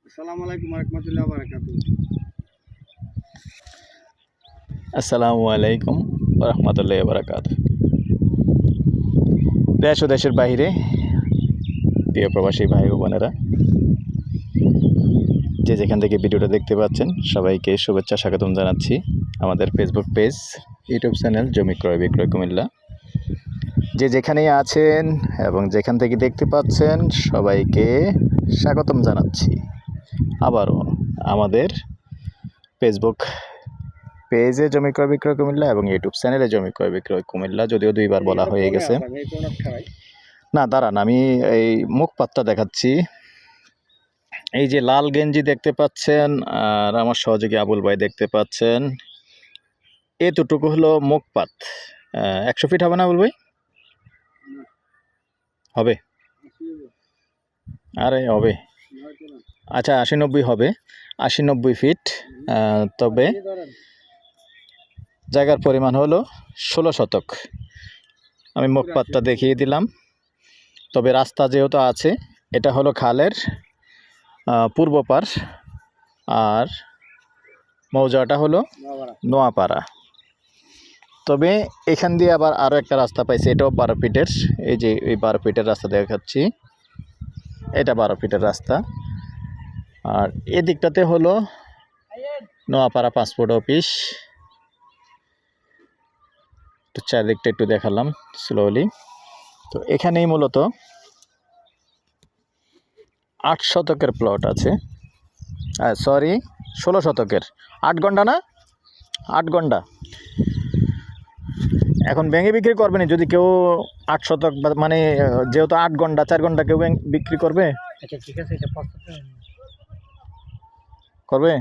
আসসালামু আলাইকুম রহমতুল্লাহ বারাকাতুহু। আসসালামু আলাইকুম রহমতুল্লাহ বারাকাতুহু। দেশ ও দেশের বাইরে প্রিয় প্রবাসী ভাই ও বোনেরা, যে যেখান থেকে ভিডিওটা দেখতে পাচ্ছেন সবাইকে শুভেচ্ছা স্বাগতম জানাচ্ছি আমাদের ফেসবুক পেজ, ইউটিউব চ্যানেল জমি ক্রয় বিক্রয় কুমিল্লা। যে যেখানেই আছেন এবং যেখান থেকে দেখতে পাচ্ছেন সবাইকে স্বাগতম জানাচ্ছি আবারও আমাদের ফেসবুক পেজে জমি ক্রয় বিক্রয় কুমিল্লা এবং ইউটিউব চ্যানেলে জমি ক্রয় বিক্রয় কুমিল্লা। যদিও দুইবার বলা হয়ে গেছে। না দাঁড়ান, আমি এই মুখপাত্রটা দেখাচ্ছি। এই যে লাল গেঞ্জি দেখতে পাচ্ছেন আর আমার সহযোগী আবুল ভাই দেখতে পাচ্ছেন, এতটুকু হলো মুখপাত। 100 ফিট হবে না আবুল ভাই? হবে? আরে হবে, আচ্ছা 80-90 হবে, 80-90 ফিট। তবে জায়গার পরিমাণ হলো 16 শতক। আমি মুখপাতটা দেখিয়ে দিলাম। তবে রাস্তা যেহেতু আছে, এটা হলো খালের পূর্ব পার আর মৌজাটা হলো নোয়াপাড়া। তবে এখান দিয়ে আবার আরও একটা রাস্তা পাইছে, এটাও 12 ফিটের। এই যে এই 12 ফিটের রাস্তা দেখাচ্ছি, এটা 12 ফিটের রাস্তা। আর এদিকটাতে হলো নোয়াপাড়া পাসপোর্ট অফিস। তো চারদিকটা একটু দেখালাম স্লোলি। তো এখানেই মূলত 8 শতকের প্লট আছে, সরি 16 শতকের। 8 ঘন্টা না, 8 ঘন্টা। এখন ভেঙে বিক্রি করবেন যদি কেউ 8 শতক, মানে যেহেতু 8 ঘন্টা 4 ঘন্টা কেউ বিক্রি করবে। আচ্ছা ঠিক আছে, এটা করবে।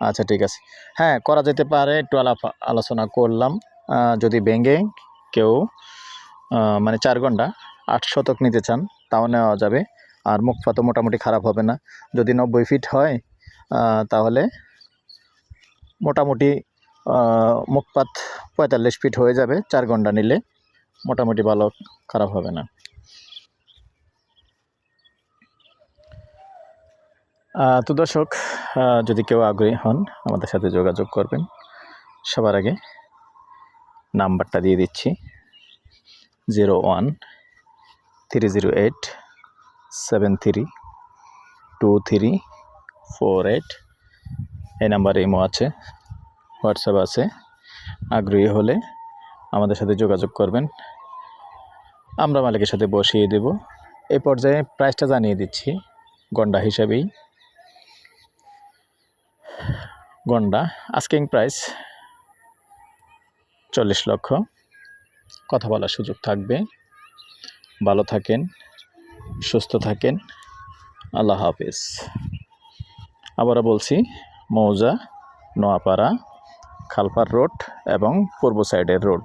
আচ্ছা ঠিক আছে, হ্যাঁ করা যেতে পারে। একটু আলোচনা করলাম। যদি ভেঙে কেউ মানে 4 ঘন্টা 8 শতক নিতে চান তাও নেওয়া যাবে। আর মুখপাত মোটামুটি খারাপ হবে না। যদি 90 ফিট হয় তাহলে মোটামুটি মুখপাত 45 ফিট হয়ে যাবে। 4 ঘন্টা নিলে মোটামুটি ভালো, খারাপ হবে না। তো দর্শক, যদি কেউ আগ্রহী হন আমাদের সাথে যোগাযোগ করবেন। সবার আগে নাম্বারটা দিয়ে দিচ্ছি, 01-308-732348। এই নাম্বারে ইমো আছে, হোয়াটসঅ্যাপ আছে। আগ্রহী হলে আমাদের সাথে যোগাযোগ করবেন, আমরা মালিকের সাথে বসিয়ে দেব। এই পর্যায়ে প্রাইসটা জানিয়ে দিচ্ছি গন্ডা হিসাবেই। গন্ডা আস্কিং প্রাইস 40 লক্ষ। কথা বলার সুযোগ থাকবে। ভালো থাকেন, সুস্থ থাকেন, আল্লাহ হাফেজ। আবারও বলছি, মৌজা, নোয়াপাড়া, খালপাড় রোড এবং পূর্ব সাইডের রোড।